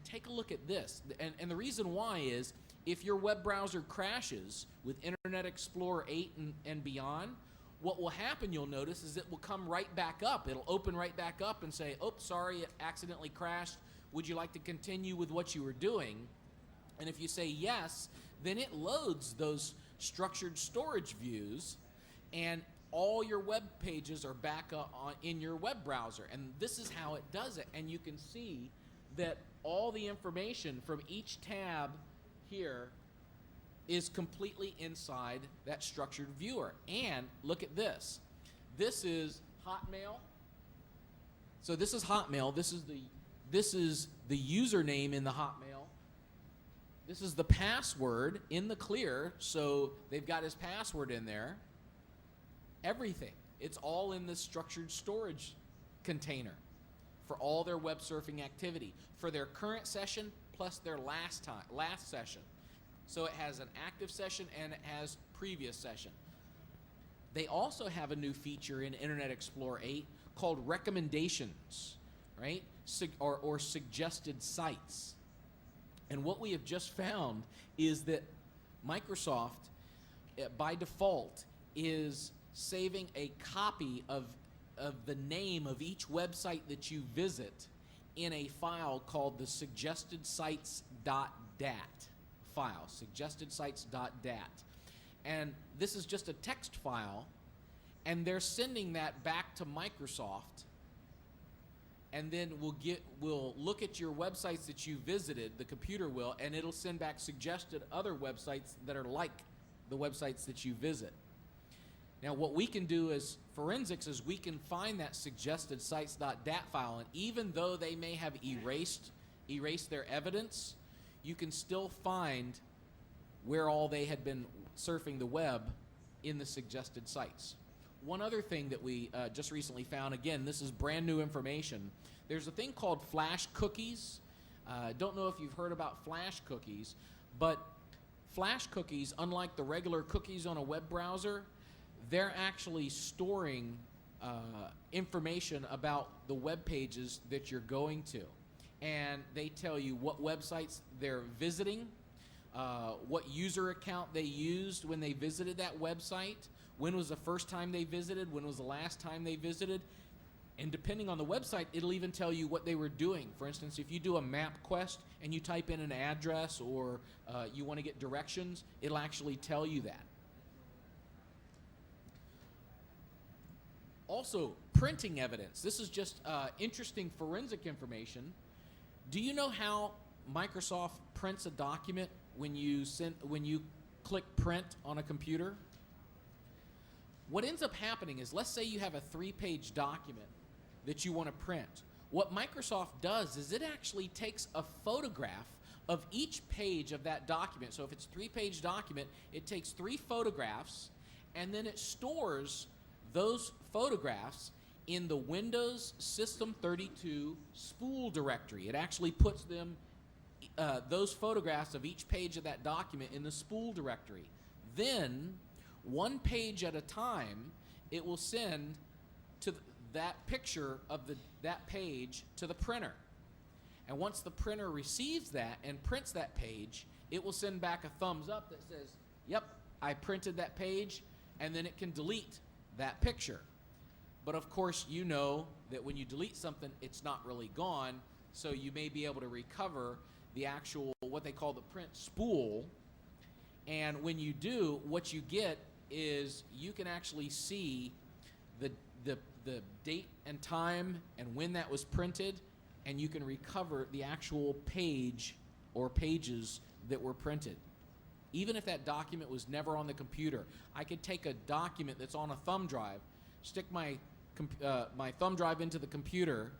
take a look at this. And the reason why is if your web browser crashes with Internet Explorer 8 and beyond, what will happen, you'll notice, is it will come right back up. It'll open right back up and say, oops, sorry, it accidentally crashed. Would you like to continue with what you were doing? And if you say yes, then it loads those structured storage views, and all your web pages are back in your web browser. And this is how it does it. And you can see that all the information from each tab here is completely inside that structured viewer. And look at this. This is Hotmail. So this is Hotmail. This is the username in the Hotmail. This is the password in the clear, so they've got his password in there. Everything. It's all in this structured storage container for all their web surfing activity, for their current session plus their last session. So it has an active session and it has previous session. They also have a new feature in Internet Explorer 8 called recommendations, right? Or suggested sites. And what we have just found is that Microsoft, by default, is saving a copy of the name of each website that you visit in a file called the suggestedsites.dat file, suggestedsites.dat. And this is just a text file, and they're sending that back to Microsoft, and then we'll look at your websites that you visited, the computer will, and it'll send back suggested other websites that are like the websites that you visit. Now what we can do as forensics is we can find that suggested sites.dat file, and even though they may have erased their evidence, you can still find where all they had been surfing the web in the suggested sites. One other thing that we just recently found, again, this is brand new information. There's a thing called flash cookies. Don't know if you've heard about flash cookies, but flash cookies, unlike the regular cookies on a web browser, they're actually storing information about the web pages that you're going to. And they tell you what websites they're visiting, what user account they used when they visited that website, when was the first time they visited, when was the last time they visited, and depending on the website, it'll even tell you what they were doing. For instance, if you do a map quest and you type in an address or you want to get directions, it'll actually tell you that. Also, printing evidence. This is just interesting forensic information. Do you know how Microsoft prints a document when you click print on a computer? What ends up happening is, let's say you have a 3-page document that you want to print. What Microsoft does is it actually takes a photograph of each page of that document. So if it's a 3-page document, it takes 3 photographs, and then it stores those photographs in the Windows System 32 spool directory. It actually puts them, those photographs of each page of that document in the spool directory. Then, one page at a time, it will send to that picture of that page to the printer. And once the printer receives that and prints that page, it will send back a thumbs up that says, yep, I printed that page, and then it can delete that picture. But of course, you know that when you delete something, it's not really gone, so you may be able to recover the actual, what they call the print spool. And when you do, what you get is you can actually see the date and time and when that was printed, and you can recover the actual page or pages that were printed. Even if that document was never on the computer, I could take a document that's on a thumb drive, stick my thumb drive into the computer,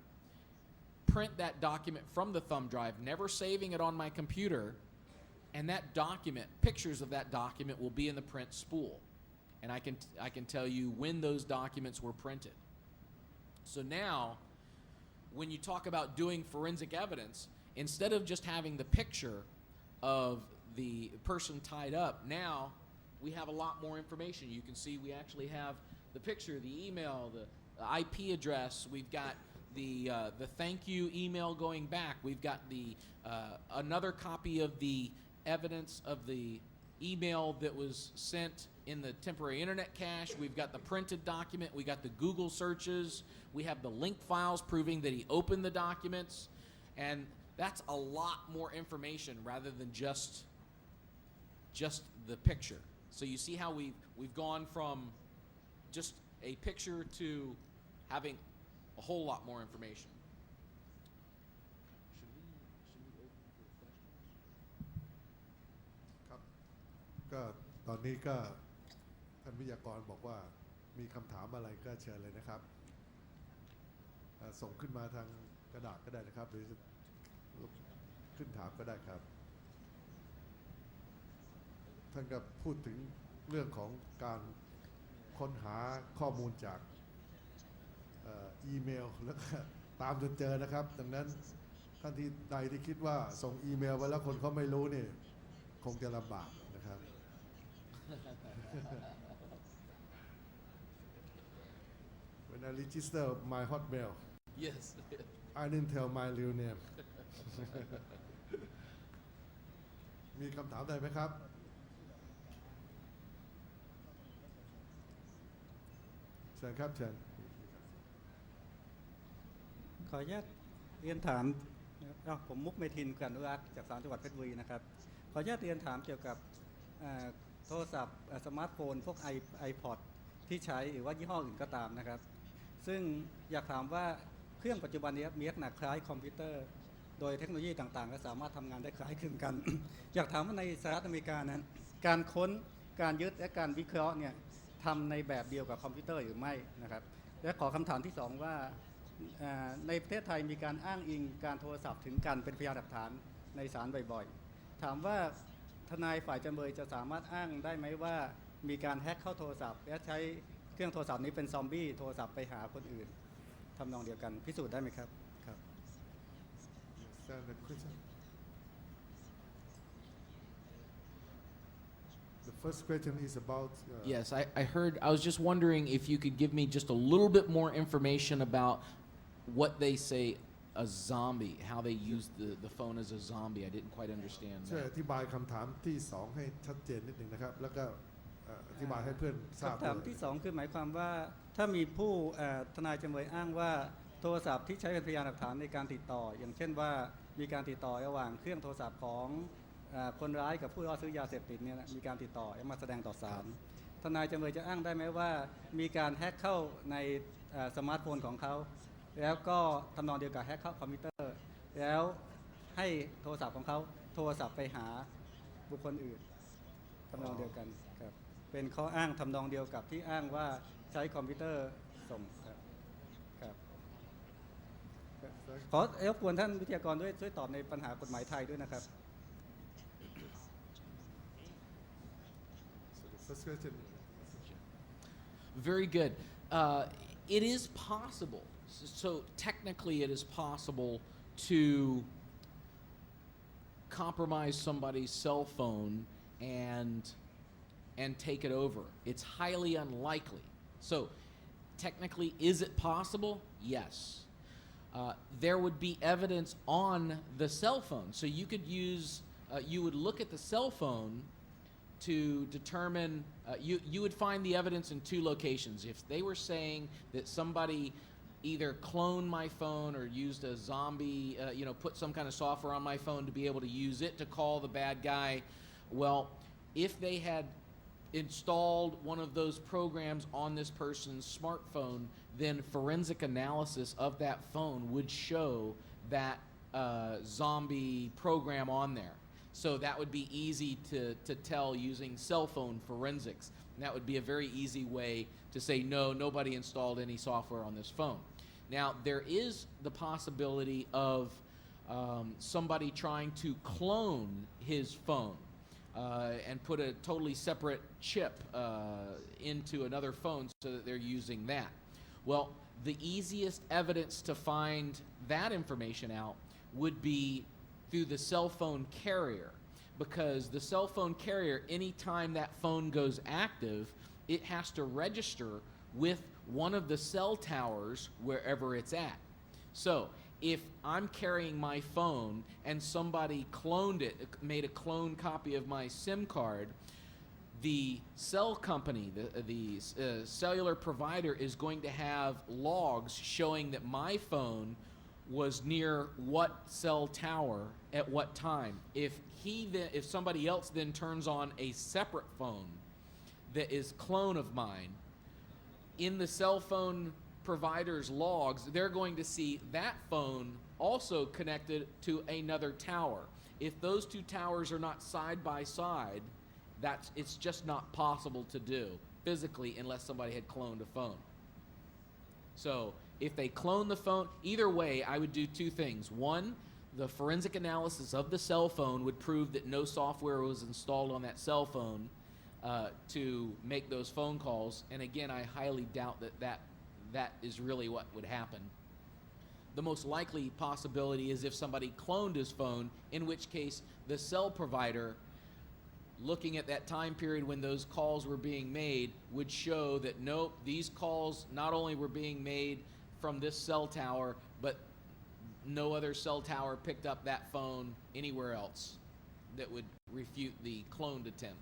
print that document from the thumb drive, never saving it on my computer, and that document, pictures of that document will be in the print spool. And I can tell you when those documents were printed. So now, when you talk about doing forensic evidence, instead of just having the picture of the person tied up, now we have a lot more information. You can see we actually have the picture, the email, the IP address. We've got the thank you email going back. We've got the another copy of the evidence of the email that was sent in the temporary internet cache. We've got the printed document. We got the Google searches. We have the link files proving that he opened the documents, and that's a lot more information rather than just the picture. So you see how we've gone from just a picture to having a whole lot more information. Should we open for questions? ครับก็ตอนนี้ก็ท่านวิทยากรบอกว่ามีคำถามอะไรก็เชิญเลยนะครับส่งขึ้นมาทางกระดาษก็ได้นะครับหรือขึ้นถามก็ได้ครับท่านก็พูดถึงเรื่องของการค้นหาข้อมูลจากอีเมลแล้วก็ตามจนเจอนะครับดังนั้นท่านที่ใดที่คิดว่าส่งอีเมลไปแล้วคนเขาไม่รู้นี่คงจะลำบากนะครับ When I register my Hotmail Yes. I didn't tell my real name มีคำถามใดไหมครับเชิญครับเชิญขออนุญาตเรียนถามผมมุกเมทินกันอนุรักษ์จากศาลจังหวัดเพชรบุรีนะครับขออนุญาตเรียนถามเกี่ยวกับโทรศัพท์สมาร์ทโฟนพวก iPod ที่ใช้หรือว่ายี่ห้ออื่นก็ตามนะครับซึ่งอยากถามว่าเครื่องปัจจุบันนี้มีลักษณะคล้ายคอมพิวเตอร์โดยเทคโนโลยีต่างๆก็สามารถทำงานได้คล้ายคลึงกัน อยากถามว่าในสหรัฐอเมริกานั้นการค้นการยึดและการวิเคราะห์เนี่ยทำในแบบเดียวกับคอมพิวเตอร์หรือไม่นะครับและขอคำถามที่2ว่าในประเทศไทยมีการอ้างอิงการโทรศัพท์ถึงกันเป็นพยานหลักฐานในศาลบ่อยๆถามว่าทนายฝ่ายจำเลยจะสามารถอ้างได้ไหมว่ามีการแฮ็กเข้าโทรศัพท์และใช้เครื่องโทรศัพท์นี้เป็นซอมบี้โทรศัพท์ไปหาคนอื่นทำนองเดียวกันพิสูจน์ได้ไหมครับครับ The first question is about Yes, I heard. I was just wondering if you could give me just a little bit more information about what they say a zombie, how they use the phone as a zombie. I didn't quite understand ช่วยอ that. ธิบายคำถามที่2ให้ชัดเจนนิดหนึ่งนะครับแล้วก็อธิบายให้เพื่อนทราบ คำถามที่2คือหมายความว่าถ้ามีผู้ทนายจำเลยอ้างว่าโทรศัพท์ที่ใช้เป็นพยานหลักฐานในการติดต่ออย่างเช่นว่ามีการติดต่อระหว่างเครื่องโทรศัพท์ของคนร้ายกับผู้ล่อซื้อยาเสพติดเนี่ยมีการติดต่อมาแสดงต่อศาลทนายจำเลยจะอ้างได้ไหมว่ามีการแฮ็กเข้าในสมาร์ทโฟนของเขาแล้วก็ทำนองเดียวกับแฮ็กเข้าคอมพิวเตอร์แล้วให้โทรศัพท์ของเขาโทรศัพท์ไปหาบุคคลอื่นทำนองเดียวกันครับเป็นข้ออ้างทำนองเดียวกับที่อ้างว่าใช้คอมพิวเตอร์ส่งครับขอรบกวนท่านวิทยากรด้วยช่วยตอบในปัญหากฎหมายไทยด้วยนะครับ First question Very good. It is possible. So technically, it is possible to compromise somebody's cell phone and take it over. It's highly unlikely. So technically, is it possible? Yes. There would be evidence on the cell phone. So you could use, you would look at the cell phone to determine, you would find the evidence in two locations. If they were saying that somebody either cloned my phone or used a zombie, put some kind of software on my phone to be able to use it to call the bad guy, well, if they had installed one of those programs on this person's smartphone, then forensic analysis of that phone would show that zombie program on there. So that would be easy to tell using cell phone forensics. And that would be a very easy way to say, no, nobody installed any software on this phone. Now, there is the possibility of somebody trying to clone his phone and put a totally separate chip into another phone so that they're using that. Well, the easiest evidence to find that information out would be through the cell phone carrier, because the cell phone carrier, anytime that phone goes active, it has to register with one of the cell towers wherever it's at. So if I'm carrying my phone and somebody cloned it, made a clone copy of my SIM card, the cell company, the cellular provider is going to have logs showing that my phone was near what cell tower at what time. If somebody else then turns on a separate phone that is clone of mine, in the cell phone provider's logs, they're going to see that phone also connected to another tower. If those two towers are not side by side, it's just not possible to do physically unless somebody had cloned a phone. So if they clone the phone, either way, I would do two things. One, the forensic analysis of the cell phone would prove that no software was installed on that cell phone to make those phone calls. And again, I highly doubt that is really what would happen. The most likely possibility is if somebody cloned his phone, in which case the cell provider, looking at that time period when those calls were being made, would show that nope, these calls not only were being made from this cell tower, but no other cell tower picked up that phone anywhere else. That would refute the cloned attempt.